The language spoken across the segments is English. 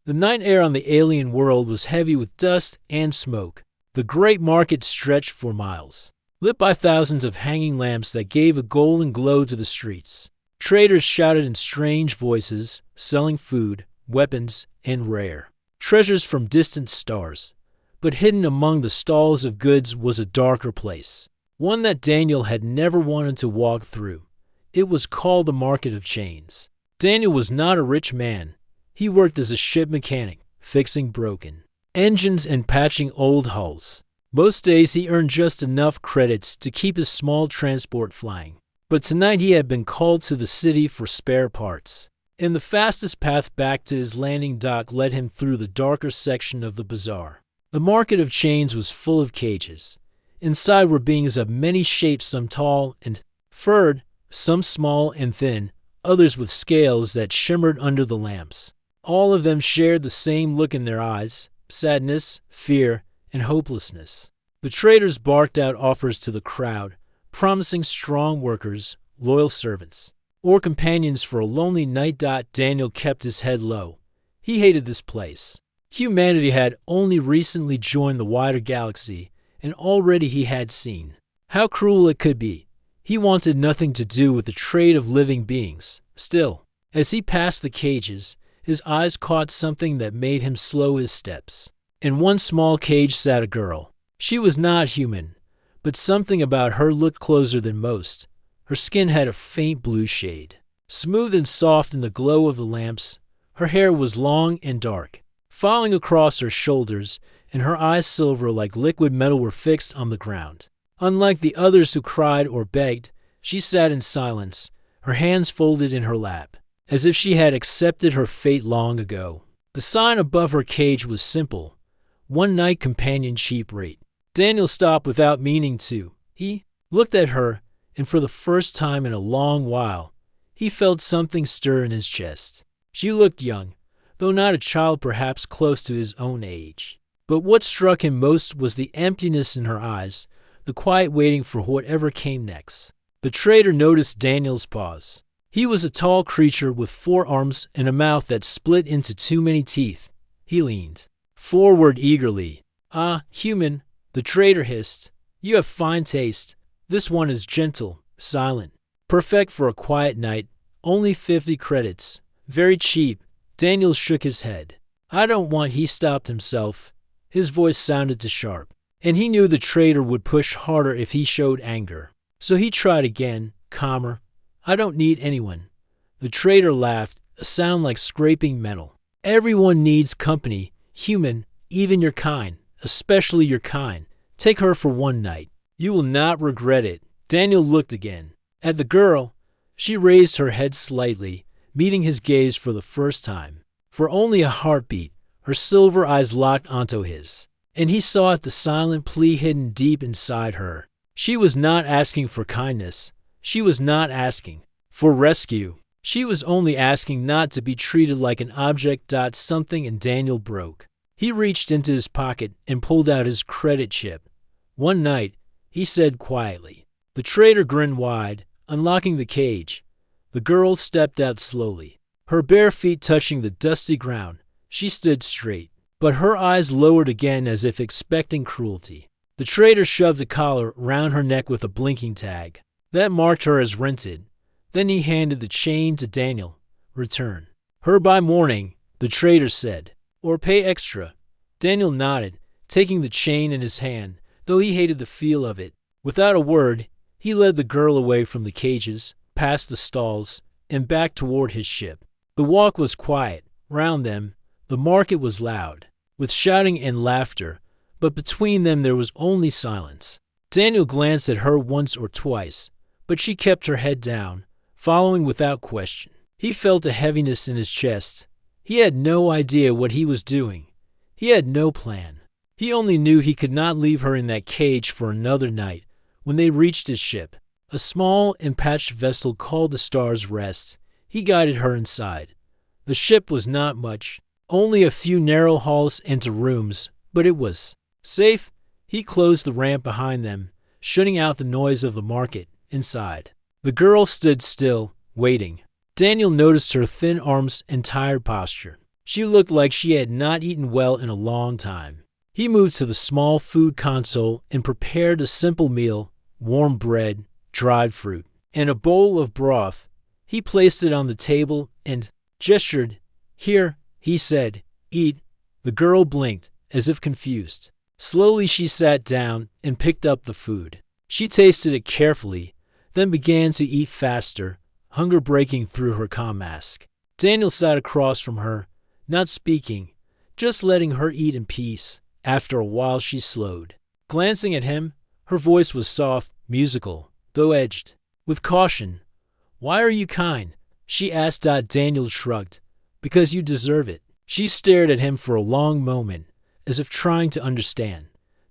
The night air on the alien world was heavy with dust and smoke. The great market stretched for miles, lit by thousands of hanging lamps that gave a golden glow to the streets. Traders shouted in strange voices, selling food, weapons, and rare treasures from distant stars. But hidden among the stalls of goods was a darker place, one that Daniel had never wanted to walk through. It was called the Market of Chains. Daniel was not a rich man. He worked as a ship mechanic, fixing broken engines and patching old hulls. Most days he earned just enough credits to keep his small transport flying. But tonight he had been called to the city for spare parts. And the fastest path back to his landing dock led him through the darker section of the bazaar. The Market of Chains was full of cages. Inside were beings of many shapes, some tall and furred, some small and thin, others with scales that shimmered under the lamps. All of them shared the same look in their eyes: sadness, fear, and hopelessness. The traders barked out offers to the crowd, promising strong workers, loyal servants, or companions for a lonely night. Daniel kept his head low. He hated this place. Humanity had only recently joined the wider galaxy, and already he had seen how cruel it could be. He wanted nothing to do with the trade of living beings. Still, as he passed the cages, his eyes caught something that made him slow his steps. In one small cage sat a girl. She was not human, but something about her looked closer than most. Her skin had a faint blue shade, smooth and soft in the glow of the lamps. Her hair was long and dark, falling across her shoulders, and her eyes, silver like liquid metal, were fixed on the ground. Unlike the others who cried or begged, she sat in silence, her hands folded in her lap, as if she had accepted her fate long ago. The sign above her cage was simple: one night companion, cheap rate. Daniel stopped without meaning to. He looked at her, and for the first time in a long while, he felt something stir in his chest. She looked young, though not a child, perhaps close to his own age. But what struck him most was the emptiness in her eyes, the quiet waiting for whatever came next. The trader noticed Daniel's pause. He was a tall creature with 4 arms and a mouth that split into too many teeth. He leaned forward eagerly. "Ah, human," the trader hissed. "You have fine taste. This one is gentle, silent, perfect for a quiet night. Only 50 credits. Very cheap." Daniel shook his head. "I don't want—" He stopped himself. His voice sounded too sharp, and he knew the trader would push harder if he showed anger. So he tried again, calmer. "I don't need anyone." The trader laughed, a sound like scraping metal. "Everyone needs company, human, even your kind, especially your kind. Take her for one night. You will not regret it." Daniel looked again at the girl. She raised her head slightly, meeting his gaze for the first time. For only a heartbeat, her silver eyes locked onto his, and he saw the silent plea hidden deep inside her. She was not asking for kindness. She was not asking for rescue. She was only asking not to be treated like an object. Something in Daniel broke. He reached into his pocket and pulled out his credit chip. "One night," he said quietly. The trader grinned wide, unlocking the cage. The girl stepped out slowly, her bare feet touching the dusty ground. She stood straight, but her eyes lowered again as if expecting cruelty. The trader shoved a collar round her neck with a blinking tag. That marked her as rented. Then he handed the chain to Daniel. "Return her by morning," the trader said, "or pay extra." Daniel nodded, taking the chain in his hand, though he hated the feel of it. Without a word, he led the girl away from the cages, past the stalls, and back toward his ship. The walk was quiet. Round them, the market was loud, with shouting and laughter, but between them there was only silence. Daniel glanced at her once or twice, but she kept her head down, following without question. He felt a heaviness in his chest. He had no idea what he was doing. He had no plan. He only knew he could not leave her in that cage for another night. When they reached his ship, a small and patched vessel called the Star's Rest, he guided her inside. The ship was not much, only a few narrow halls into rooms, but it was safe. He closed the ramp behind them, shutting out the noise of the market inside. The girl stood still, waiting. Daniel noticed her thin arms and tired posture. She looked like she had not eaten well in a long time. He moved to the small food console and prepared a simple meal: warm bread, dried fruit, and a bowl of broth. He placed it on the table and gestured. "Here," he said, "eat." The girl blinked, as if confused. Slowly she sat down and picked up the food. She tasted it carefully, then began to eat faster, hunger breaking through her calm mask. Daniel sat across from her, not speaking, just letting her eat in peace. After a while she slowed. Glancing at him, her voice was soft, musical, though edged. With caution. "Why are you kind?" she asked. Daniel shrugged. "Because you deserve it." She stared at him for a long moment, as if trying to understand.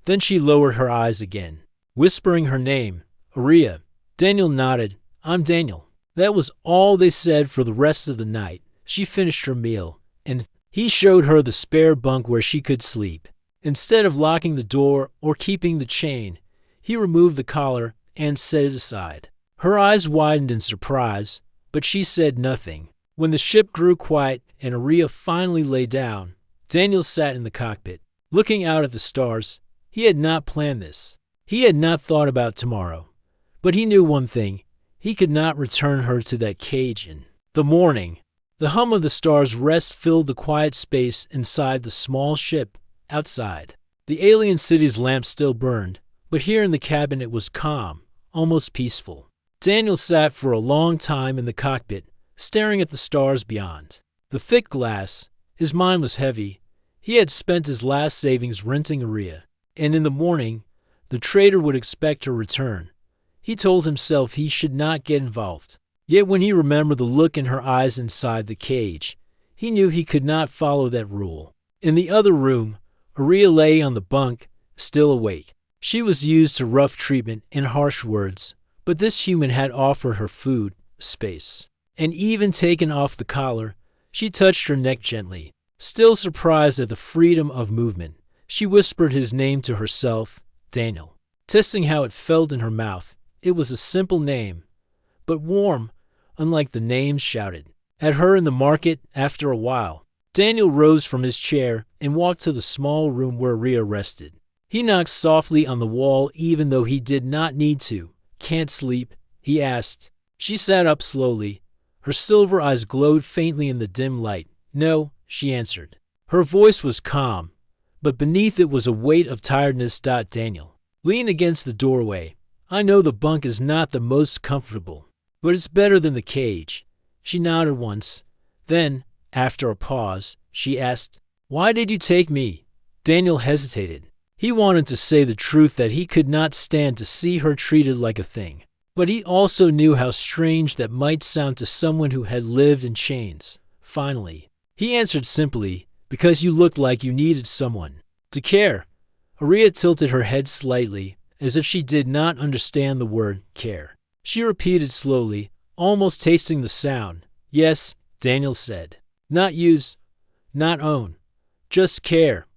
Then she lowered her eyes again, whispering her name, "Aria." Daniel nodded. "I'm Daniel." That was all they said for the rest of the night. She finished her meal, and he showed her the spare bunk where she could sleep. Instead of locking the door or keeping the chain, he removed the collar and set it aside. Her eyes widened in surprise, but she said nothing. When the ship grew quiet and Aria finally lay down, Daniel sat in the cockpit, looking out at the stars. He had not planned this. He had not thought about tomorrow. But he knew one thing: he could not return her to that cage in the morning. The hum of the stars' rest filled the quiet space inside the small ship. Outside, the alien city's lamps still burned, but here in the cabin it was calm, almost peaceful. Daniel sat for a long time in the cockpit, staring at the stars beyond. The thick glass, his mind was heavy. He had spent his last savings renting Aria, and in the morning, the trader would expect her return. He told himself he should not get involved. Yet when he remembered the look in her eyes inside the cage, he knew he could not follow that rule. In the other room, Aria lay on the bunk, still awake. She was used to rough treatment and harsh words, but this human had offered her food, space, and even taken off the collar. She touched her neck gently. Still surprised at the freedom of movement, she whispered his name to herself, Daniel, testing how it felt in her mouth. It was a simple name, but warm, unlike the names shouted at her in the market. After a while, Daniel rose from his chair and walked to the small room where Aria rested. He knocked softly on the wall even though he did not need to. "Can't sleep?" he asked. She sat up slowly. Her silver eyes glowed faintly in the dim light. "No," she answered. Her voice was calm, but beneath it was a weight of tiredness. Daniel leaned against the doorway. "I know the bunk is not the most comfortable, but it's better than the cage." She nodded once. Then, after a pause, she asked, "Why did you take me?" Daniel hesitated. He wanted to say the truth that he could not stand to see her treated like a thing. But he also knew how strange that might sound to someone who had lived in chains. Finally, he answered simply, "Because you looked like you needed someone to care." Aria tilted her head slightly, as if she did not understand the word care. She repeated slowly, almost tasting the sound. "Yes," Daniel said. "Not use, not own, just care."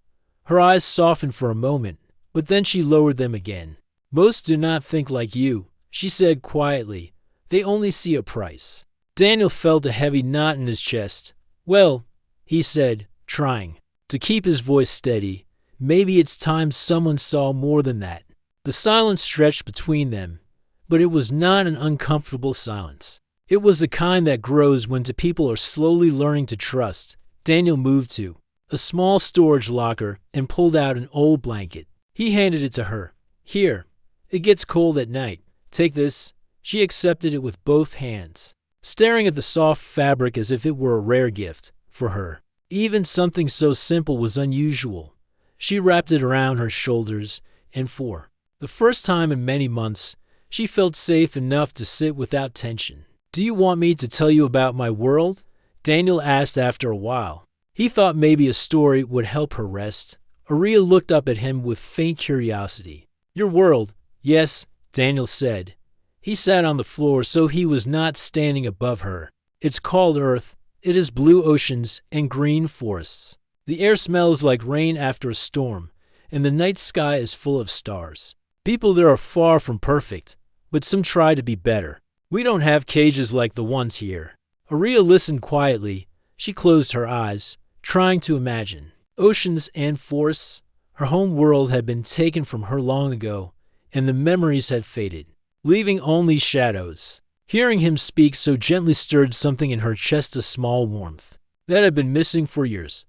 Her eyes softened for a moment, but then she lowered them again. "Most do not think like you," she said quietly. "They only see a price." Daniel felt a heavy knot in his chest. "Well," he said, trying to keep his voice steady, "maybe it's time someone saw more than that." The silence stretched between them, but it was not an uncomfortable silence. It was the kind that grows when two people are slowly learning to trust. Daniel moved to a small storage locker and pulled out an old blanket. He handed it to her. "Here, it gets cold at night. Take this." She accepted it with both hands, staring at the soft fabric as if it were a rare gift. For her, even something so simple was unusual. She wrapped it around her shoulders, and for the first time in many months, she felt safe enough to sit without tension. "Do you want me to tell you about my world?" Daniel asked after a while. He thought maybe a story would help her rest. Aria looked up at him with faint curiosity. "Your world?" "Yes," Daniel said. He sat on the floor so he was not standing above her. "It's called Earth. It is blue oceans and green forests. The air smells like rain after a storm, and the night sky is full of stars. People there are far from perfect, but some try to be better. We don't have cages like the ones here." Aria listened quietly. She closed her eyes, trying to imagine. Oceans and forests. Her home world had been taken from her long ago, and the memories had faded, leaving only shadows. Hearing him speak so gently stirred something in her chest, a small warmth that had been missing for years.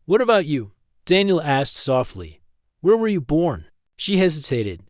"What about you?" Daniel asked softly. "Where were you born?" She hesitated.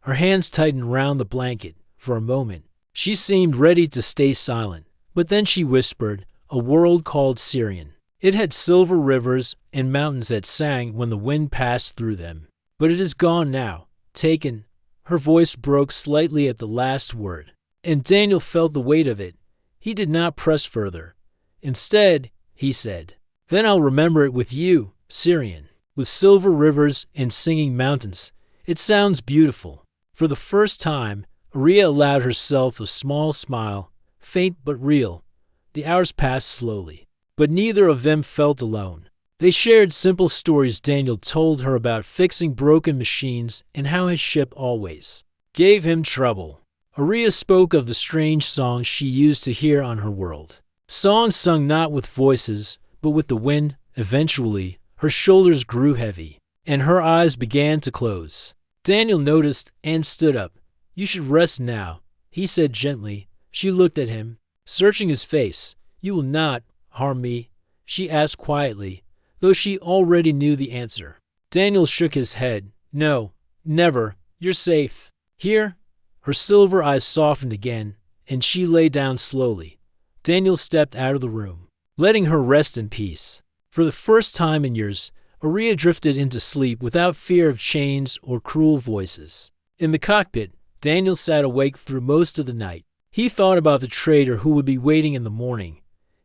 Her hands tightened round the blanket. For a moment, she seemed ready to stay silent, but then she whispered, "A world called Syrian. It had silver rivers and mountains that sang when the wind passed through them. But it is gone now, taken." Her voice broke slightly at the last word, and Daniel felt the weight of it. He did not press further. Instead, he said, "Then I'll remember it with you, Syrian, with silver rivers and singing mountains. It sounds beautiful." For the first time, Aria allowed herself a small smile, faint but real. The hours passed slowly, but neither of them felt alone. They shared simple stories Daniel told her about fixing broken machines and how his ship always gave him trouble. Aria spoke of the strange songs she used to hear on her world. Songs sung not with voices, but with the wind. Eventually, her shoulders grew heavy, and her eyes began to close. Daniel noticed and stood up. "You should rest now," he said gently. She looked at him, searching his face. "You will not harm me?" she asked quietly, though she already knew the answer. Daniel shook his head. "No, never. You're safe here." Her silver eyes softened again, and she lay down slowly. Daniel stepped out of the room, letting her rest in peace. For the first time in years, Aria drifted into sleep without fear of chains or cruel voices. In the cockpit, Daniel sat awake through most of the night. He thought about the trader who would be waiting in the morning.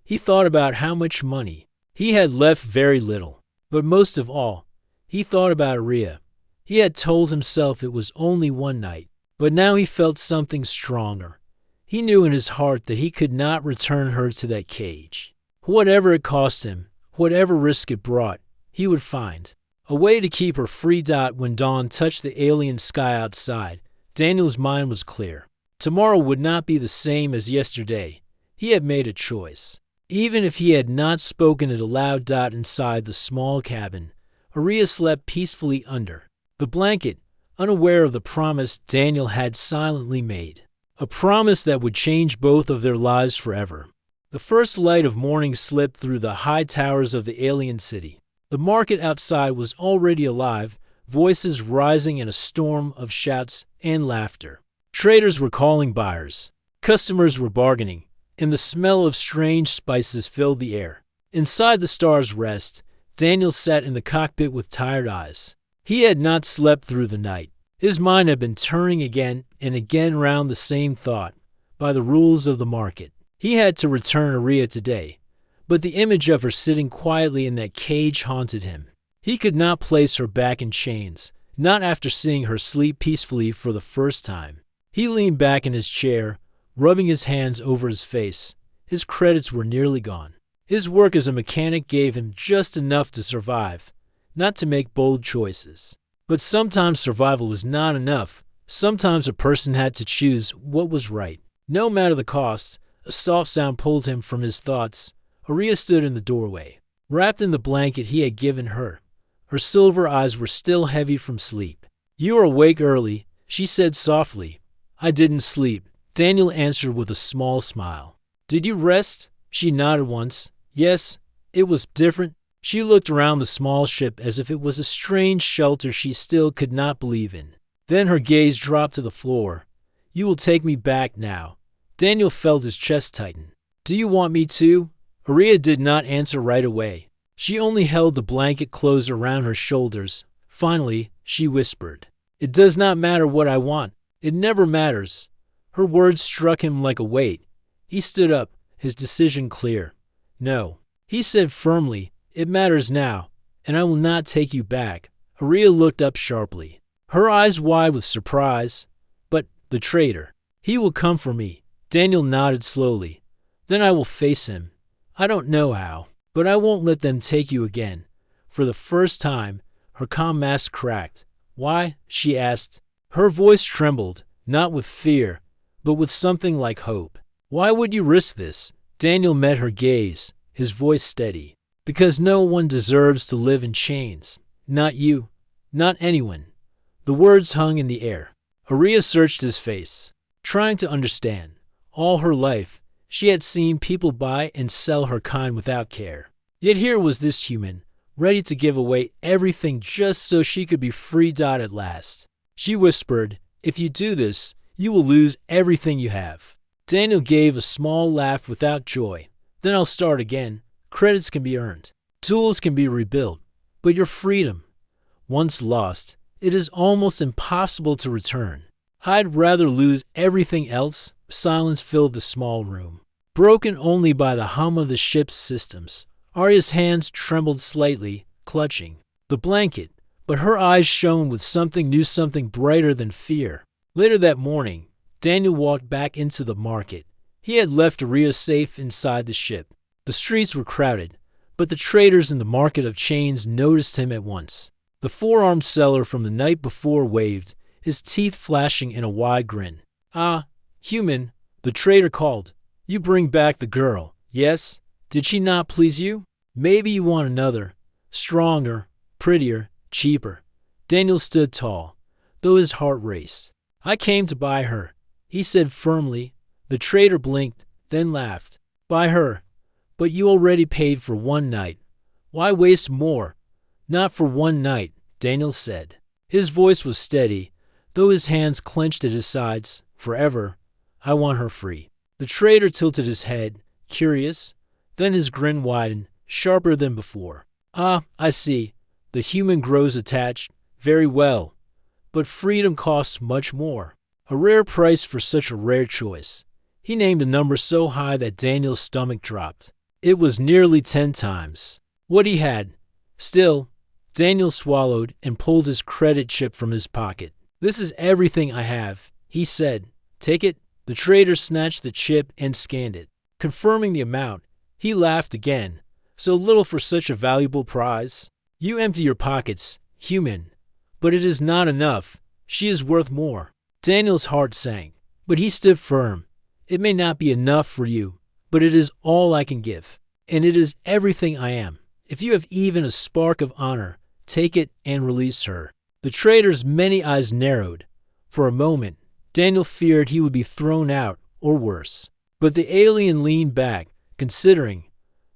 He thought about how much money he had left. Very little. But most of all, he thought about Aria. He had told himself it was only one night, but now he felt something stronger. He knew in his heart that he could not return her to that cage. Whatever it cost him, whatever risk it brought, he would find a way to keep her free. When dawn touched the alien sky outside, Daniel's mind was clear. Tomorrow would not be the same as yesterday. He had made a choice. Even if he had not spoken it aloud. Inside the small cabin, Aria slept peacefully under the blanket, unaware of the promise Daniel had silently made. A promise that would change both of their lives forever. The first light of morning slipped through the high towers of the alien city. The market outside was already alive, voices rising in a storm of shouts and laughter. Traders were calling buyers. Customers were bargaining, and the smell of strange spices filled the air. Inside the Star's Rest, Daniel sat in the cockpit with tired eyes. He had not slept through the night. His mind had been turning again and again round the same thought. By the rules of the market, he had to return Aria today. But the image of her sitting quietly in that cage haunted him. He could not place her back in chains, not after seeing her sleep peacefully for the first time. He leaned back in his chair, rubbing his hands over his face. His credits were nearly gone. His work as a mechanic gave him just enough to survive, not to make bold choices. But sometimes survival was not enough. Sometimes a person had to choose what was right, no matter the cost. A soft sound pulled him from his thoughts. Aria stood in the doorway, wrapped in the blanket he had given her. Her silver eyes were still heavy from sleep. "You are awake early," she said softly. "I didn't sleep," Daniel answered with a small smile. "Did you rest?" She nodded once. "Yes, it was different." She looked around the small ship as if it was a strange shelter she still could not believe in. Then her gaze dropped to the floor. "You will take me back now." Daniel felt his chest tighten. "Do you want me to?" Aria did not answer right away. She only held the blanket closer around her shoulders. Finally, she whispered, "It does not matter what I want. It never matters." Her words struck him like a weight. He stood up, his decision clear. "No," he said firmly, "it matters now, and I will not take you back." Aria looked up sharply, her eyes wide with surprise. "But the traitor, he will come for me." Daniel nodded slowly. "Then I will face him. I don't know how, but I won't let them take you again." For the first time, her calm mask cracked. "Why?" she asked. Her voice trembled, not with fear, but with something like hope. "Why would you risk this?" Daniel met her gaze, his voice steady. Because no one deserves to live in chains. Not you. Not anyone. The words hung in the air. Aria searched his face, trying to understand. All her life, she had seen people buy and sell her kind without care. Yet here was this human, ready to give away everything just so she could be free. At last. She whispered, "If you do this, you will lose everything you have." Daniel gave a small laugh without joy. "Then I'll start again. Credits can be earned. Tools can be rebuilt. But your freedom, once lost, it is almost impossible to return." "I'd rather lose everything else." Silence filled the small room, broken only by the hum of the ship's systems. Arya's hands trembled slightly, clutching the blanket, but her eyes shone with something new, something brighter than fear. Later that morning, Daniel walked back into the market. He had left Arya safe inside the ship. The streets were crowded, but the traders in the market of chains noticed him at once. The four-armed seller from the night before waved, his teeth flashing in a wide grin. "Ah, human," the trader called. "You bring back the girl, yes? Did she not please you? Maybe you want another, stronger, prettier, cheaper." Daniel stood tall, though his heart raced. "I came to buy her," he said firmly. The trader blinked, then laughed. "Buy her? But you already paid for one night. Why waste more?" "Not for one night," Daniel said. His voice was steady, though his hands clenched at his sides. "Forever. I want her free." The trader tilted his head, curious. Then his grin widened, sharper than before. "Ah, I see. The human grows attached. Very well. But freedom costs much more. A rare price for such a rare choice." He named a number so high that Daniel's stomach dropped. It was nearly 10 times what he had. Still, Daniel swallowed and pulled his credit chip from his pocket. "This is everything I have," he said. "Take it." The trader snatched the chip and scanned it. Confirming the amount, he laughed again. "So little for such a valuable prize. You empty your pockets, human. But it is not enough. She is worth more." Daniel's heart sank, but he stood firm. "It may not be enough for you, but it is all I can give. And it is everything I am. If you have even a spark of honor, take it and release her." The trader's many eyes narrowed. For a moment, Daniel feared he would be thrown out, or worse. But the alien leaned back, considering.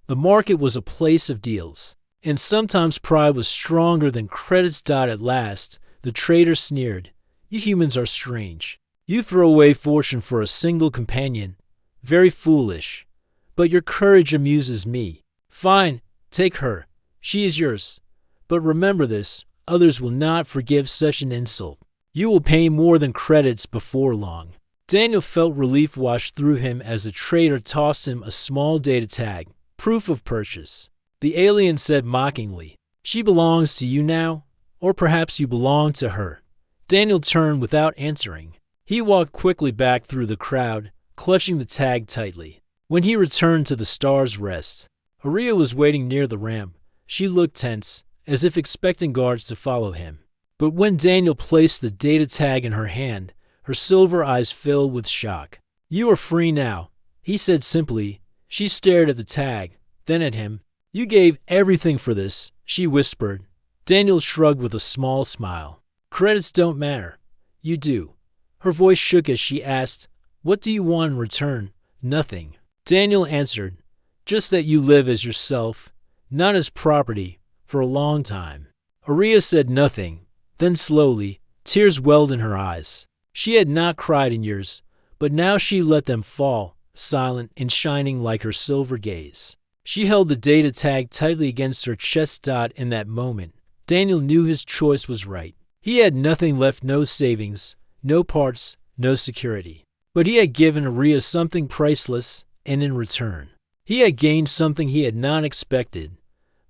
The market was a place of deals, and sometimes pride was stronger than credits. At last, the trader sneered. "You humans are strange. You throw away fortune for a single companion. Very foolish. But your courage amuses me. Fine, take her. She is yours. But remember this, others will not forgive such an insult. You will pay more than credits before long." Daniel felt relief wash through him as the trader tossed him a small data tag, proof of purchase. The alien said mockingly, "She belongs to you now, or perhaps you belong to her." Daniel turned without answering. He walked quickly back through the crowd, clutching the tag tightly. When he returned to the Star's Rest, Aria was waiting near the ramp. She looked tense, as if expecting guards to follow him. But when Daniel placed the data tag in her hand, her silver eyes filled with shock. "You are free now," he said simply. She stared at the tag, then at him. "You gave everything for this," she whispered. Daniel shrugged with a small smile. "Credits don't matter. You do." Her voice shook as she asked, "What do you want in return?" "Nothing," Daniel answered. "Just that you live as yourself, not as property, for a long time." Aria said nothing. Then slowly, tears welled in her eyes. She had not cried in years, but now she let them fall, silent and shining like her silver gaze. She held the data tag tightly against her chest. In that moment, Daniel knew his choice was right. He had nothing left, no savings, no parts, no security. But he had given Aria something priceless, and in return, he had gained something he had not expected,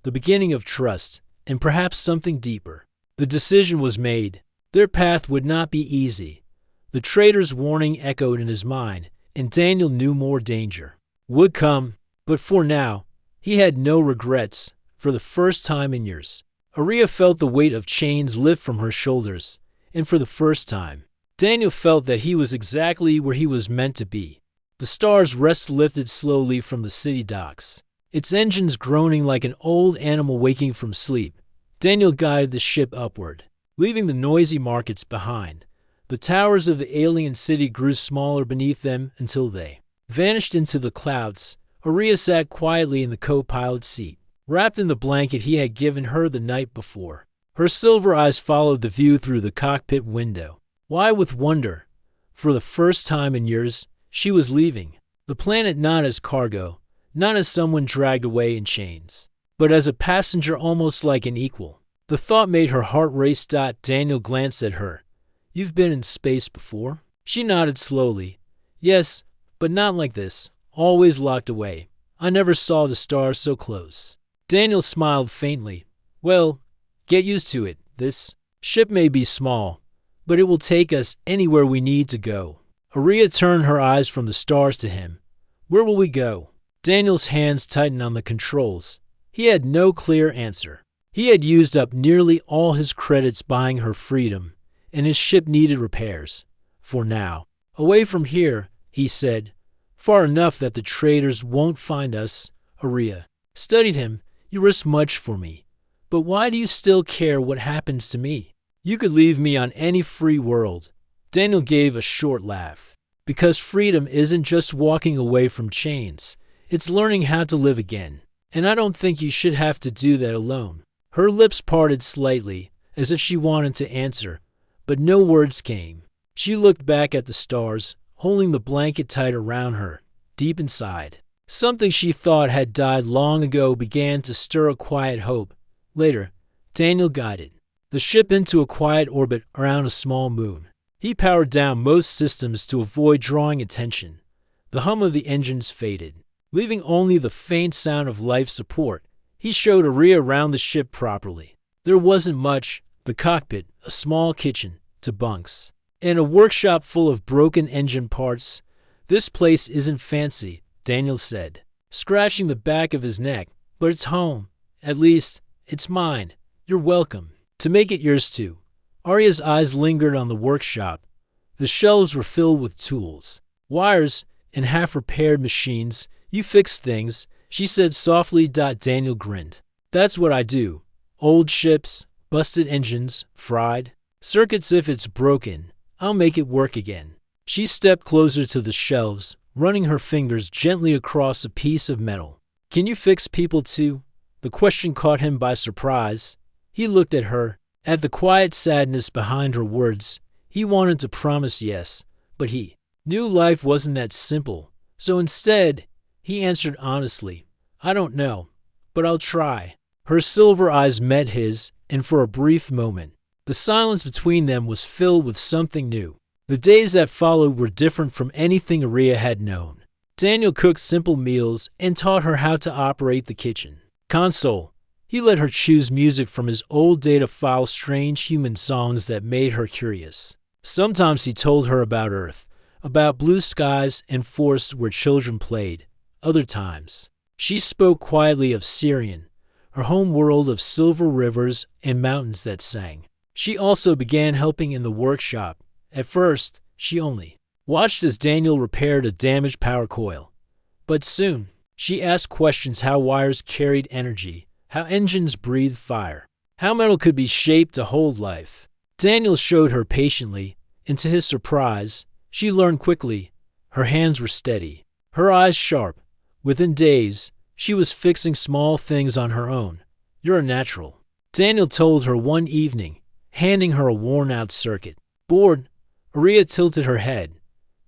the beginning of trust, and perhaps something deeper. The decision was made. Their path would not be easy. The trader's warning echoed in his mind, and Daniel knew more danger would come. But for now, he had no regrets. For the first time in years, Aria felt the weight of chains lift from her shoulders, and for the first time, Daniel felt that he was exactly where he was meant to be. The Star's Rest lifted slowly from the city docks. its engines groaning like an old animal waking from sleep. Daniel guided the ship upward, leaving the noisy markets behind. The towers of the alien city grew smaller beneath them until they vanished into the clouds. Aria sat quietly in the co-pilot's seat, wrapped in the blanket he had given her the night before. Her silver eyes followed the view through the cockpit window. Why with wonder? For the first time in years, she was leaving the planet not as cargo, not as someone dragged away in chains, but as a passenger, almost like an equal. The thought made her heart race. Daniel glanced at her. "You've been in space before?" She nodded slowly. "Yes, but not like this. Always locked away. I never saw the stars so close." Daniel smiled faintly. "Well, get used to it. This ship may be small, but it will take us anywhere we need to go." Aria turned her eyes from the stars to him. "Where will we go?" Daniel's hands tightened on the controls. He had no clear answer. He had used up nearly all his credits buying her freedom, and his ship needed repairs. "For now. Away from here," he said. "Far enough that the traders won't find us." Aria studied him. "You risk much for me. But why do you still care what happens to me? You could leave me on any free world." Daniel gave a short laugh. "Because freedom isn't just walking away from chains. It's learning how to live again. And I don't think you should have to do that alone." Her lips parted slightly, as if she wanted to answer, but no words came. She looked back at the stars, holding the blanket tight around her. Deep inside, something she thought had died long ago began to stir a quiet hope. Later, Daniel guided the ship into a quiet orbit around a small moon. He powered down most systems to avoid drawing attention. The hum of the engines faded, leaving only the faint sound of life support. He showed Aria around the ship properly. There wasn't much: the cockpit, a small kitchen, to bunks, and a workshop full of broken engine parts. "This place isn't fancy," Daniel said, scratching the back of his neck, "but it's home. At least, it's mine. You're welcome to make it yours too." Aria's eyes lingered on the workshop. The shelves were filled with tools, wires, and half-repaired machines. "You fix things," she said softly. Daniel grinned. "That's what I do. Old ships, busted engines, fried circuits. If it's broken, I'll make it work again." She stepped closer to the shelves, running her fingers gently across a piece of metal. "Can you fix people too?" The question caught him by surprise. He looked at her, at the quiet sadness behind her words. He wanted to promise yes, but he knew life wasn't that simple. So instead, he answered honestly, "I don't know, but I'll try." Her silver eyes met his, and for a brief moment, the silence between them was filled with something new. The days that followed were different from anything Aria had known. Daniel cooked simple meals and taught her how to operate the kitchen console. He let her choose music from his old data file, strange human songs that made her curious. Sometimes he told her about Earth, about blue skies and forests where children played. Other times, she spoke quietly of Syrian, her home world of silver rivers and mountains that sang. She also began helping in the workshop. At first, she only watched as Daniel repaired a damaged power coil. But soon, she asked questions: how wires carried energy, how engines breathed fire, how metal could be shaped to hold life. Daniel showed her patiently, and to his surprise, she learned quickly. Her hands were steady, her eyes sharp. Within days, she was fixing small things on her own. "You're a natural," Daniel told her one evening, handing her a worn-out circuit. Bored, Aria tilted her head.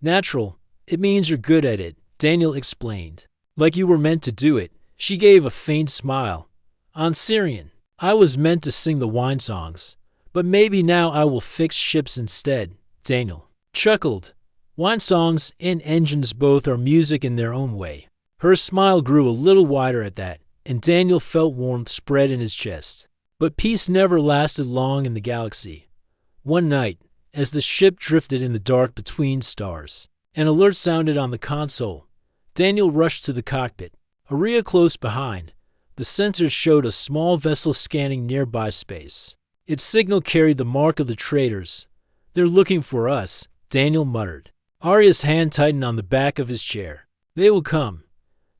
"Natural, it means you're good at it," Daniel explained. "Like you were meant to do it." She gave a faint smile. "On Syrian, I was meant to sing the wine songs, but maybe now I will fix ships instead." Daniel chuckled. "Wine songs and engines both are music in their own way." Her smile grew a little wider at that, and Daniel felt warmth spread in his chest. But peace never lasted long in the galaxy. One night, as the ship drifted in the dark between stars, an alert sounded on the console. Daniel rushed to the cockpit, Aria close behind. The sensors showed a small vessel scanning nearby space. Its signal carried the mark of the traders. "They're looking for us," Daniel muttered. Aria's hand tightened on the back of his chair. "They will come.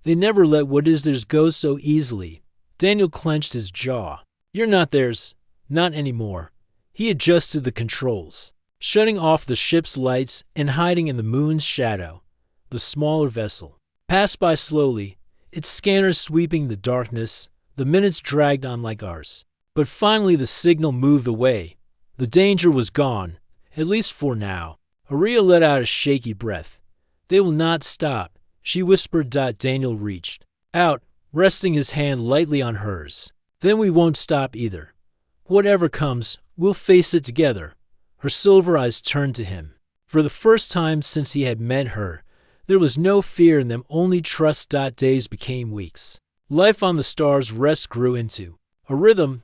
They never let what is theirs go so easily. Daniel clenched his jaw. You're not theirs. Not anymore. He adjusted the controls, shutting off the ship's lights and hiding in the moon's shadow. The smaller vessel passed by slowly, its scanners sweeping the darkness. The minutes dragged on like ours. But finally the signal moved away. The danger was gone, at least for now. Aria let out a shaky breath. They will not stop, she whispered. Daniel reached out, resting his hand lightly on hers. Then we won't stop either. Whatever comes, we'll face it together. Her silver eyes turned to him. For the first time since he had met her, there was no fear in them, only trust. Days became weeks. Life on the Stars Rest grew into a rhythm.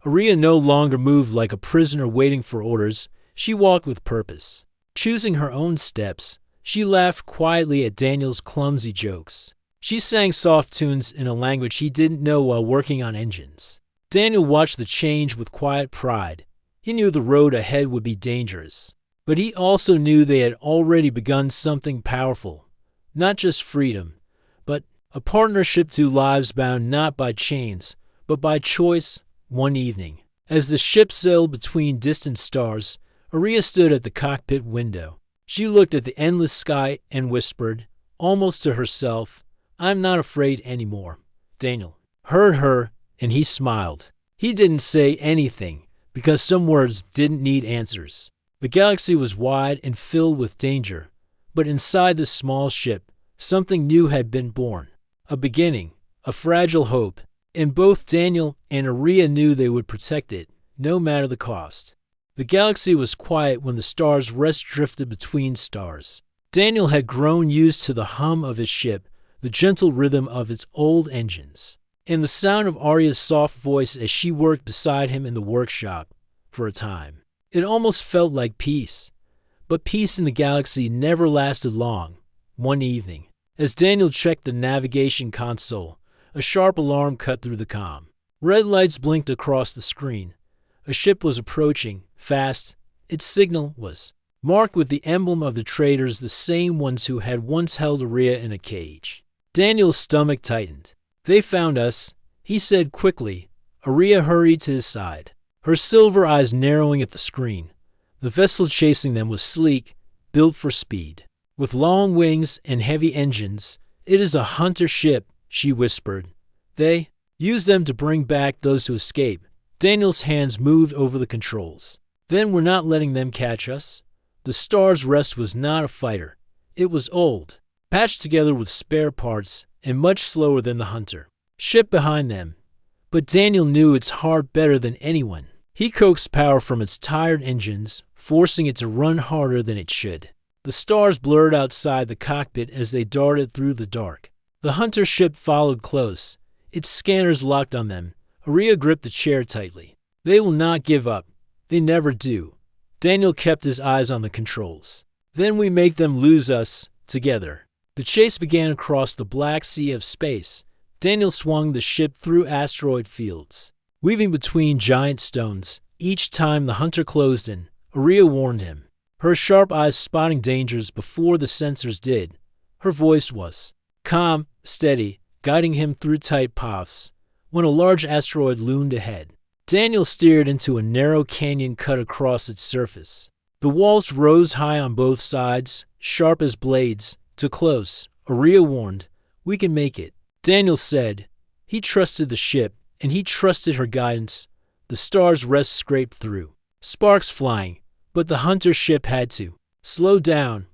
Aria no longer moved like a prisoner waiting for orders. She walked with purpose, choosing her own steps. She laughed quietly at Daniel's clumsy jokes. She sang soft tunes in a language he didn't know while working on engines. Daniel watched the change with quiet pride. He knew the road ahead would be dangerous, but he also knew they had already begun something powerful. Not just freedom, but a partnership, two lives bound not by chains, but by choice. One evening, as the ship sailed between distant stars, Aria stood at the cockpit window. She looked at the endless sky and whispered, almost to herself, I'm not afraid anymore. Daniel heard her, and he smiled. He didn't say anything, because some words didn't need answers. The galaxy was wide and filled with danger, but inside this small ship, something new had been born. A beginning, a fragile hope, and both Daniel and Aria knew they would protect it, no matter the cost. The galaxy was quiet when the Stars Rest drifted between stars. Daniel had grown used to the hum of his ship, the gentle rhythm of its old engines, and the sound of Aria's soft voice as she worked beside him in the workshop. For a time, it almost felt like peace. But peace in the galaxy never lasted long. One evening, as Daniel checked the navigation console, a sharp alarm cut through the comm. Red lights blinked across the screen. A ship was approaching, fast. Its signal was marked with the emblem of the traders, the same ones who had once held Aria in a cage. Daniel's stomach tightened. They found us, he said quickly. Aria hurried to his side, her silver eyes narrowing at the screen. The vessel chasing them was sleek, built for speed. With long wings and heavy engines, it is a hunter ship, she whispered. They use them to bring back those who escape. Daniel's hands moved over the controls. Then we're not letting them catch us. The Stars Rest was not a fighter. It was old, patched together with spare parts, and much slower than the hunter ship behind them. But Daniel knew its heart better than anyone. He coaxed power from its tired engines, forcing it to run harder than it should. The stars blurred outside the cockpit as they darted through the dark. The hunter ship followed close, its scanners locked on them. Aria gripped the chair tightly. They will not give up. They never do. Daniel kept his eyes on the controls. Then we make them lose us, together. The chase began across the black sea of space. Daniel swung the ship through asteroid fields, weaving between giant stones. Each time the hunter closed in, Aria warned him, her sharp eyes spotting dangers before the sensors did. Her voice was calm, steady, guiding him through tight paths. When a large asteroid loomed ahead, Daniel steered into a narrow canyon cut across its surface. The walls rose high on both sides, sharp as blades. Too close, Aria warned. We can make it, Daniel said. He trusted the ship, and he trusted her guidance. The Stars Rest scraped through, sparks flying, but the hunter ship had to slow down,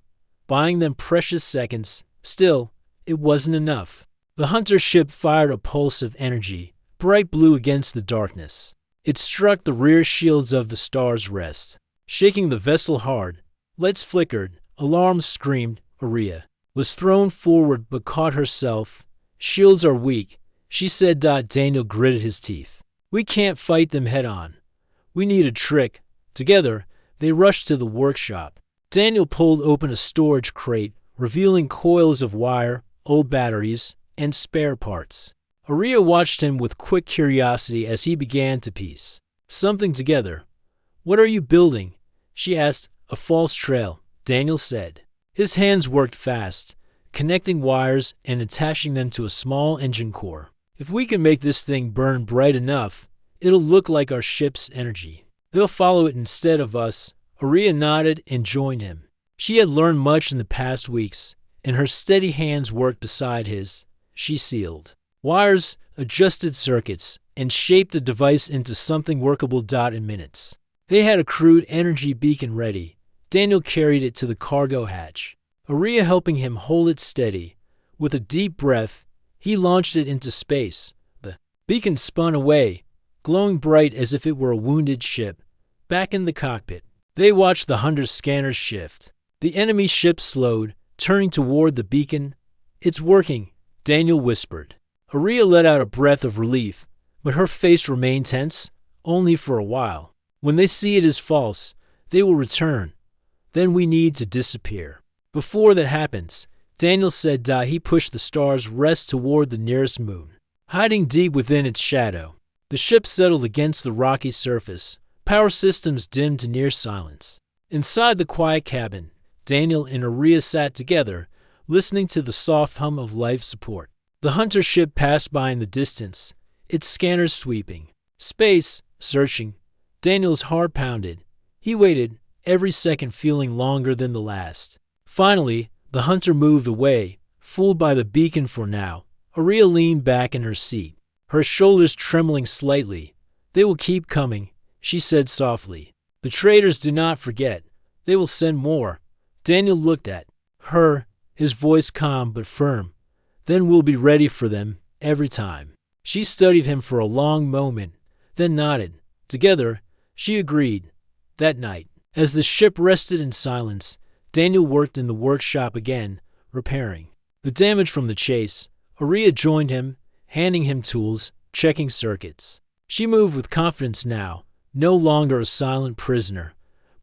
buying them precious seconds. Still, it wasn't enough. The hunter ship fired a pulse of energy, bright blue against the darkness. It struck the rear shields of the Stars Rest, shaking the vessel hard. Lights flickered, alarms screamed. Aria was thrown forward but caught herself. Shields are weak, she said. Daniel gritted his teeth. We can't fight them head on. We need a trick. Together, they rushed to the workshop. Daniel pulled open a storage crate, revealing coils of wire, old batteries, and spare parts. Aria watched him with quick curiosity as he began to piece something together. What are you building? She asked. A false trail, Daniel said. His hands worked fast, connecting wires and attaching them to a small engine core. If we can make this thing burn bright enough, it'll look like our ship's energy. They'll follow it instead of us. Aria nodded and joined him. She had learned much in the past weeks, and her steady hands worked beside his. She sealed wires, adjusted circuits, and shaped the device into something workable. In minutes, they had a crude energy beacon ready. Daniel carried it to the cargo hatch, Aria helping him hold it steady. With a deep breath, he launched it into space. The beacon spun away, glowing bright as if it were a wounded ship. Back in the cockpit, they watched the hunter's scanners shift. The enemy ship slowed, turning toward the beacon. "It's working," Daniel whispered. Aria let out a breath of relief, but her face remained tense, only for a while. "When they see it is false, they will return. Then we need to disappear." Before that happens, Daniel said he pushed the star's rest toward the nearest moon, hiding deep within its shadow. The ship settled against the rocky surface, power systems dimmed to near silence. Inside the quiet cabin, Daniel and Aria sat together, listening to the soft hum of life support. The hunter ship passed by in the distance, its scanners sweeping. Space, searching. Daniel's heart pounded. He waited, every second feeling longer than the last. Finally, the hunter moved away, fooled by the beacon for now. Aria leaned back in her seat, her shoulders trembling slightly. "They will keep coming," she said softly. "The traders do not forget. They will send more." Daniel looked at her, his voice calm but firm. "Then we'll be ready for them, every time." She studied him for a long moment, then nodded. Together, she agreed. That night, as the ship rested in silence, Daniel worked in the workshop again, repairing the damage from the chase. Aria joined him, handing him tools, checking circuits. She moved with confidence now, no longer a silent prisoner,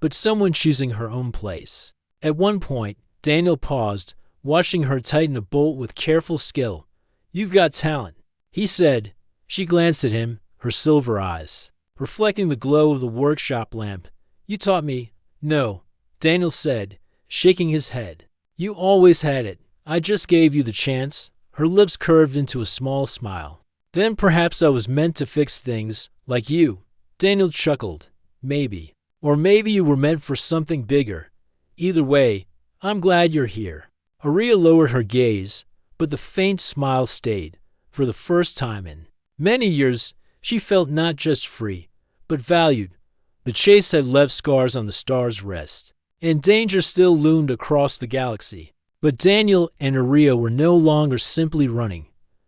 but someone choosing her own place. At one point, Daniel paused, watching her tighten a bolt with careful skill. "You've got talent," he said. She glanced at him, her silver eyes reflecting the glow of the workshop lamp. "You taught me." "No," Daniel said, shaking his head. "You always had it. I just gave you the chance." Her lips curved into a small smile. "Then perhaps I was meant to fix things, like you." Daniel chuckled. "Maybe. Or maybe you were meant for something bigger. Either way, I'm glad you're here." Aria lowered her gaze, but the faint smile stayed. For the first time in many years, she felt not just free, but valued. The chase had left scars on the star's rest, and danger still loomed across the galaxy. But Daniel and Aria were no longer simply running.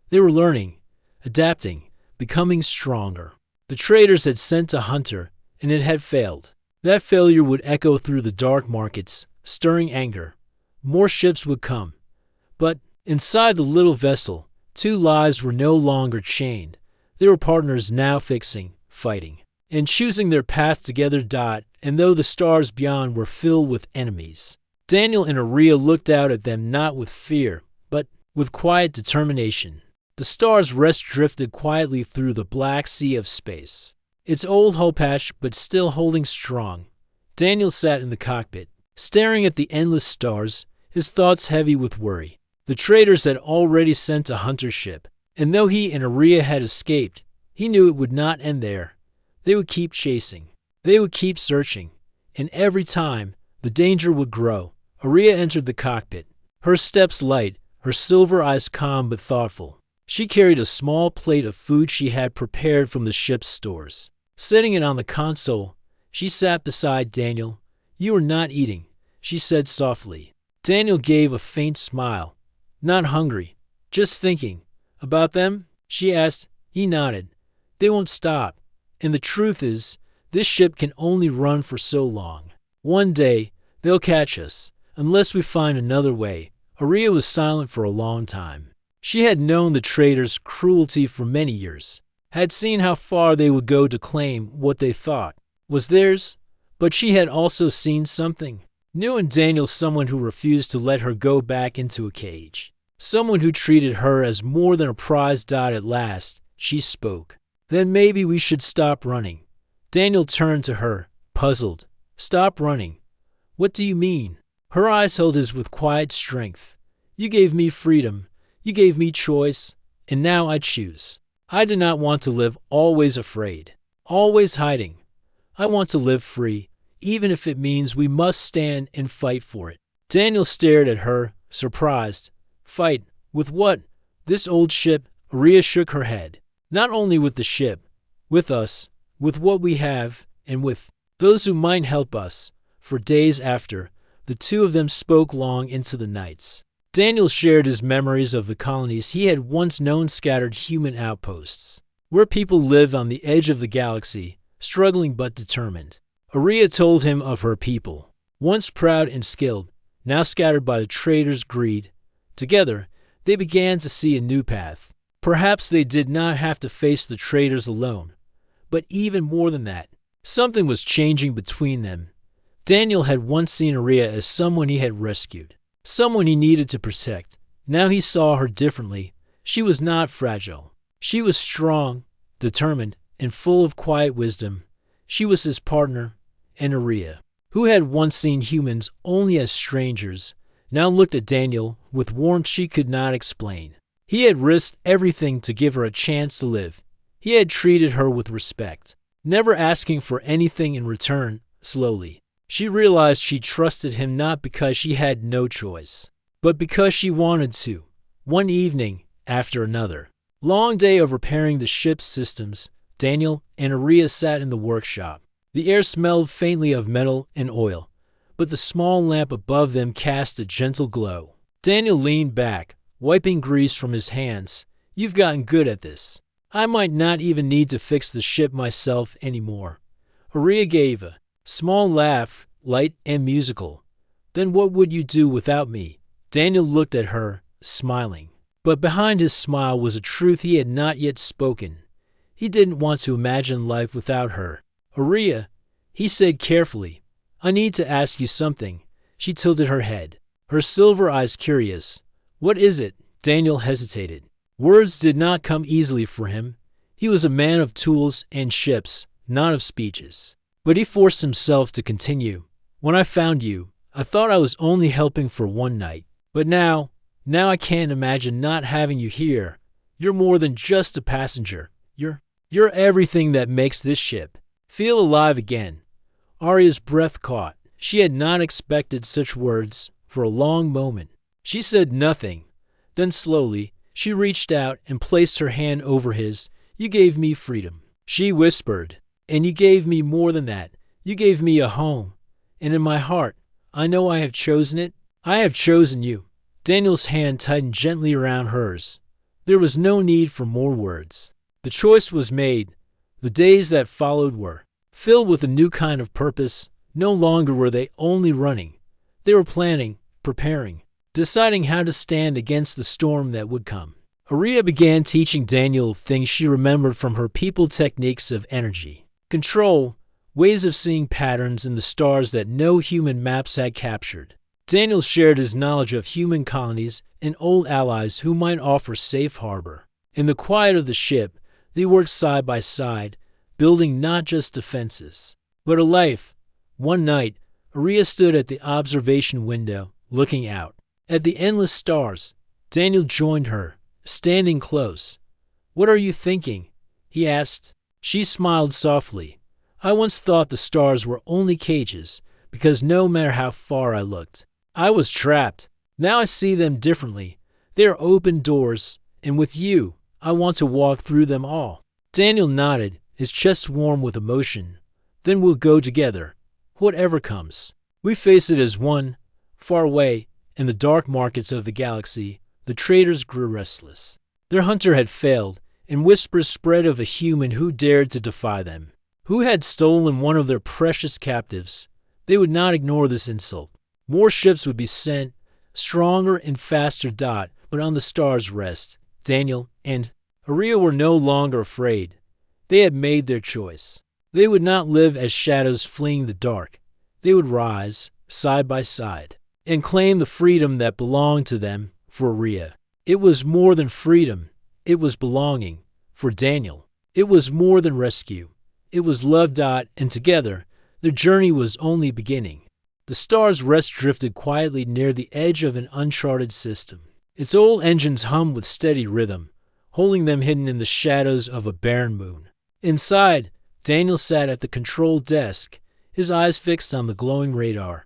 They were learning, adapting, becoming stronger. The traders had sent a hunter, and it had failed. That failure would echo through the dark markets, stirring anger. More ships would come. But inside the little vessel, two lives were no longer chained. They were partners now fixing, fighting, and choosing their path together. And though the stars beyond were filled with enemies, Daniel and Aria looked out at them not with fear, but with quiet determination. The star's rest drifted quietly through the black sea of space, its old hull patch but still holding strong. Daniel sat in the cockpit, staring at the endless stars, his thoughts heavy with worry. The traders had already sent a hunter ship, and though he and Aria had escaped, he knew it would not end there. They would keep chasing. They would keep searching. And every time, the danger would grow. Aria entered the cockpit, her steps light, her silver eyes calm but thoughtful. She carried a small plate of food she had prepared from the ship's stores. Setting it on the console, she sat beside Daniel. "You are not eating," she said softly. Daniel gave a faint smile. "Not hungry, just thinking." "About them?" she asked. He nodded. "They won't stop. And the truth is, this ship can only run for so long. One day, they'll catch us, unless we find another way." Aria was silent for a long time. She had known the traders' cruelty for many years, had seen how far they would go to claim what they thought was theirs, but she had also seen something new in Daniel, someone who refused to let her go back into a cage, someone who treated her as more than a prize. At last, she spoke. "Then maybe we should stop running." Daniel turned to her, puzzled. "Stop running? What do you mean?" Her eyes held his with quiet strength. You gave me freedom. You gave me choice. And now I choose. I do not want to live always afraid, always hiding. I want to live free, even if it means we must stand and fight for it. Daniel stared at her, surprised. Fight? With what? This old ship? Aria shook her head. Not only with the ship, with us, with what we have, and with those who might help us. For days after, the two of them spoke long into the nights. Daniel shared his memories of the colonies he had once known, scattered human outposts, where people live on the edge of the galaxy, struggling but determined. Aria told him of her people, once proud and skilled, now scattered by the traitors' greed. Together, they began to see a new path. Perhaps they did not have to face the traitors alone, but even more than that, something was changing between them. Daniel had once seen Aria as someone he had rescued, someone he needed to protect. Now he saw her differently. She was not fragile. She was strong, determined, and full of quiet wisdom. She was his partner, and Aria, who had once seen humans only as strangers, now looked at Daniel with warmth she could not explain. He had risked everything to give her a chance to live. He had treated her with respect, never asking for anything in return. Slowly, she realized she trusted him not because she had no choice, but because she wanted to. One evening after another, long day of repairing the ship's systems, Daniel and Aria sat in the workshop. The air smelled faintly of metal and oil, but the small lamp above them cast a gentle glow. Daniel leaned back, wiping grease from his hands. You've gotten good at this. I might not even need to fix the ship myself anymore. Aria gave a small laugh, light and musical. Then what would you do without me? Daniel looked at her, smiling. But behind his smile was a truth he had not yet spoken. He didn't want to imagine life without her. Aria, he said carefully, I need to ask you something. She tilted her head, her silver eyes curious. What is it? Daniel hesitated. Words did not come easily for him. He was a man of tools and ships, not of speeches. But he forced himself to continue. When I found you, I thought I was only helping for one night. But now I can't imagine not having you here. You're more than just a passenger. You're everything that makes this ship feel alive again. Aria's breath caught. She had not expected such words. For a long moment, she said nothing. Then slowly, she reached out and placed her hand over his. You gave me freedom, she whispered. And you gave me more than that. You gave me a home. And in my heart, I know I have chosen it. I have chosen you. Daniel's hand tightened gently around hers. There was no need for more words. The choice was made. The days that followed were filled with a new kind of purpose. No longer were they only running. They were planning, preparing, deciding how to stand against the storm that would come. Aria began teaching Daniel things she remembered from her people, techniques of energy, control, ways of seeing patterns in the stars that no human maps had captured. Daniel shared his knowledge of human colonies and old allies who might offer safe harbor. In the quiet of the ship, they worked side by side, building not just defenses, but a life. One night, Aria stood at the observation window, looking out at the endless stars. Daniel joined her, standing close. What are you thinking? He asked. She smiled softly. I once thought the stars were only cages, because no matter how far I looked, I was trapped. Now I see them differently. They are open doors, and with you, I want to walk through them all. Daniel nodded, his chest warm with emotion. Then we'll go together, whatever comes. We face it as one. Far away, in the dark markets of the galaxy, the traitors grew restless. Their hunter had failed, and whispers spread of a human who dared to defy them, who had stolen one of their precious captives. They would not ignore this insult. More ships would be sent, stronger and faster. But on the stars' rest, Daniel and Aria were no longer afraid. They had made their choice. They would not live as shadows fleeing the dark. They would rise, side by side, and claim the freedom that belonged to them. For Aria, it was more than freedom. It was belonging. For Daniel, it was more than rescue. It was love. And together, their journey was only beginning. The stars' rest drifted quietly near the edge of an uncharted system. Its old engines hummed with steady rhythm, holding them hidden in the shadows of a barren moon. Inside, Daniel sat at the control desk, his eyes fixed on the glowing radar.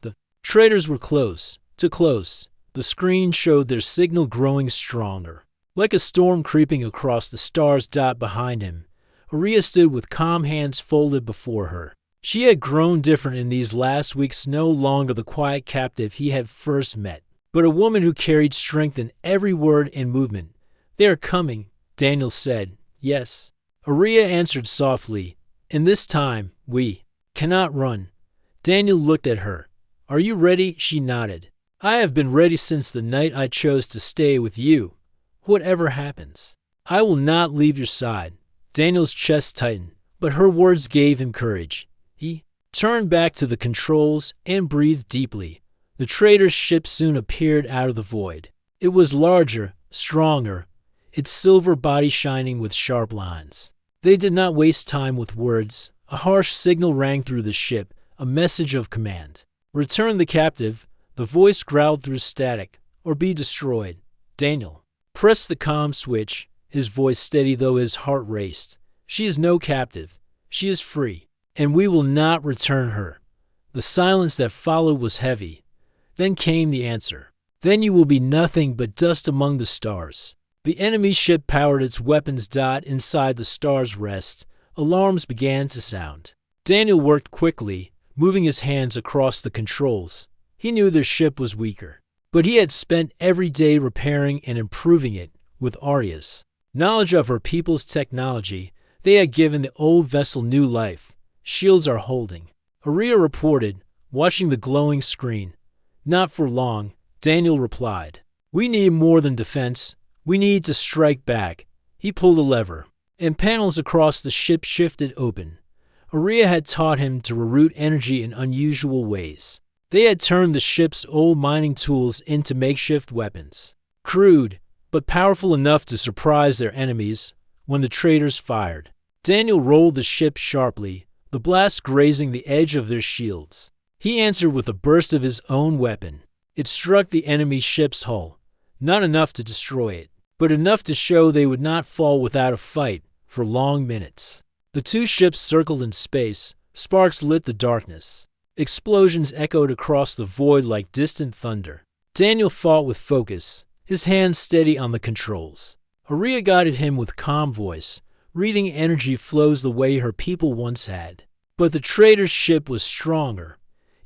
The traders were close, too close. The screen showed their signal growing stronger. Like a storm creeping across the stars dot behind him, Aria stood with calm hands folded before her. She had grown different in these last weeks, no longer the quiet captive he had first met, but a woman who carried strength in every word and movement. "They are coming," Daniel said. "Yes." Aria answered softly, "And this time, we cannot run." Daniel looked at her. "Are you ready?" She nodded. "I have been ready since the night I chose to stay with you. Whatever happens, I will not leave your side." Daniel's chest tightened, but her words gave him courage. He turned back to the controls and breathed deeply. The trader's ship soon appeared out of the void. It was larger, stronger, its silver body shining with sharp lines. They did not waste time with words. A harsh signal rang through the ship, a message of command. "Return the captive," the voice growled through static, "or be destroyed." Daniel pressed the comm switch, his voice steady though his heart raced. "She is no captive. She is free, and we will not return her." The silence that followed was heavy. Then came the answer. "Then you will be nothing but dust among the stars." The enemy ship powered its weapons dot inside the star's rest. Alarms began to sound. Daniel worked quickly, moving his hands across the controls. He knew their ship was weaker, but he had spent every day repairing and improving it with Aria's knowledge of her people's technology. They had given the old vessel new life. "Shields are holding," Aria reported, watching the glowing screen. "Not for long," Daniel replied. "We need more than defense. We need to strike back." He pulled a lever, and panels across the ship shifted open. Aria had taught him to reroute energy in unusual ways. They had turned the ship's old mining tools into makeshift weapons, crude, but powerful enough to surprise their enemies. When the traders fired, Daniel rolled the ship sharply, the blast grazing the edge of their shields. He answered with a burst of his own weapon. It struck the enemy ship's hull, not enough to destroy it, but enough to show they would not fall without a fight for long minutes. The two ships circled in space. Sparks lit the darkness. Explosions echoed across the void like distant thunder. Daniel fought with focus, his hands steady on the controls. Aria guided him with calm voice, reading energy flows the way her people once had. But the trader's ship was stronger.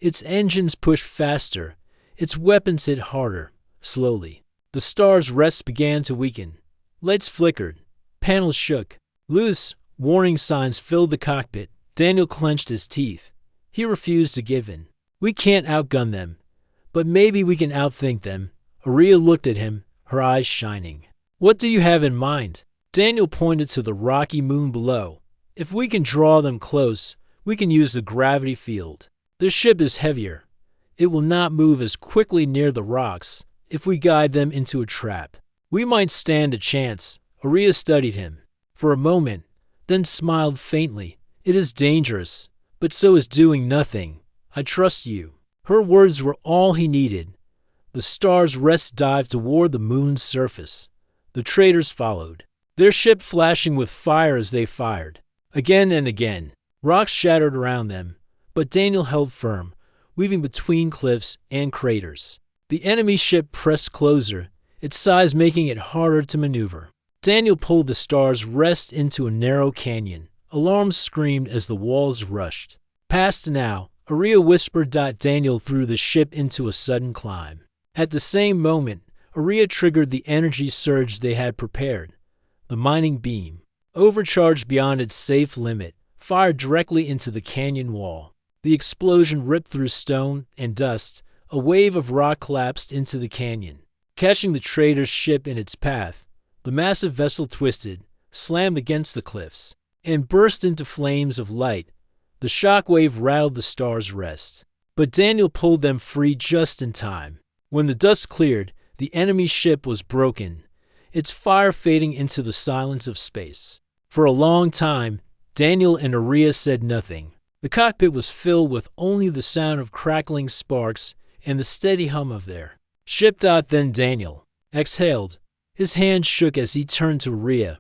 Its engines pushed faster. Its weapons hit harder, slowly. The star's rest began to weaken. Lights flickered. Panels shook. Loose, warning signs filled the cockpit. Daniel clenched his teeth. He refused to give in. "We can't outgun them, but maybe we can outthink them." Aria looked at him, her eyes shining. "What do you have in mind?" Daniel pointed to the rocky moon below. "If we can draw them close, we can use the gravity field. Their ship is heavier. It will not move as quickly near the rocks. If we guide them into a trap, we might stand a chance." Aria studied him for a moment, then smiled faintly. "It is dangerous, but so is doing nothing. I trust you." Her words were all he needed. The star's rest dived toward the moon's surface. The traders followed, their ship flashing with fire as they fired. Again and again, rocks shattered around them, but Daniel held firm, weaving between cliffs and craters. The enemy ship pressed closer, its size making it harder to maneuver. Daniel pulled the star's rest into a narrow canyon. Alarms screamed as the walls rushed. "Past now," Aria whispered. Daniel threw the ship into a sudden climb. At the same moment, Aria triggered the energy surge they had prepared. The mining beam, overcharged beyond its safe limit, fired directly into the canyon wall. The explosion ripped through stone and dust. A wave of rock collapsed into the canyon, catching the trader's ship in its path. The massive vessel twisted, slammed against the cliffs, and burst into flames of light. The shockwave rattled the star's rest, but Daniel pulled them free just in time. When the dust cleared, the enemy ship was broken, its fire fading into the silence of space. For a long time, Daniel and Aria said nothing. The cockpit was filled with only the sound of crackling sparks and the steady hum of their ship. Then Daniel exhaled. His hand shook as he turned to Arya.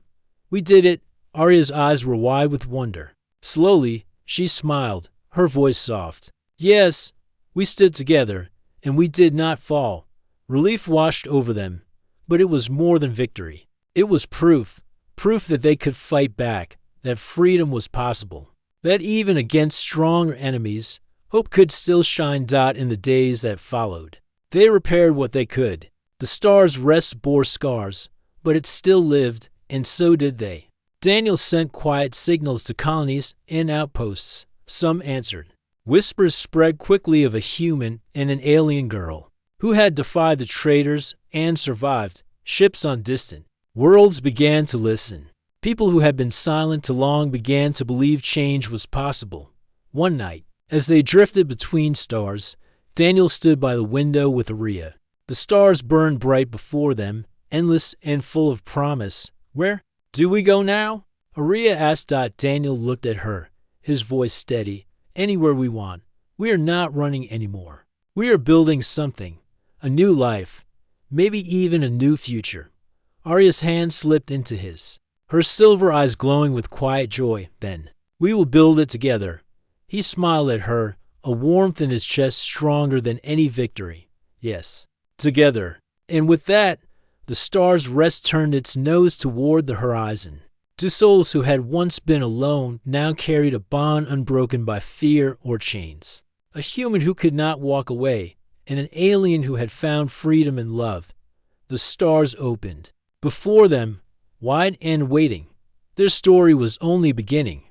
We did it. Arya's eyes were wide with wonder. Slowly, she smiled, her voice soft. Yes, we stood together, and we did not fall. Relief washed over them, but it was more than victory. It was proof that they could fight back, that freedom was possible, that even against stronger enemies, hope could still shine. In the days that followed, they repaired what they could. The star's rest bore scars, but it still lived, and so did they. Daniel sent quiet signals to colonies and outposts. Some answered. Whispers spread quickly of a human and an alien girl who had defied the traitors and survived. Ships on distant worlds began to listen. People who had been silent too long began to believe change was possible. One night, as they drifted between stars, Daniel stood by the window with Arya. The stars burned bright before them, endless and full of promise. Where do we go now? Arya asked. Daniel looked at her, his voice steady. Anywhere we want. We are not running anymore. We are building something, a new life, maybe even a new future. Arya's hand slipped into his, her silver eyes glowing with quiet joy. Then, we will build it together. He smiled at her, a warmth in his chest stronger than any victory. Yes, together. And with that, the star's rest turned its nose toward the horizon. Two souls who had once been alone now carried a bond unbroken by fear or chains. A human who could not walk away, and an alien who had found freedom and love. The stars opened before them, wide and waiting. Their story was only beginning.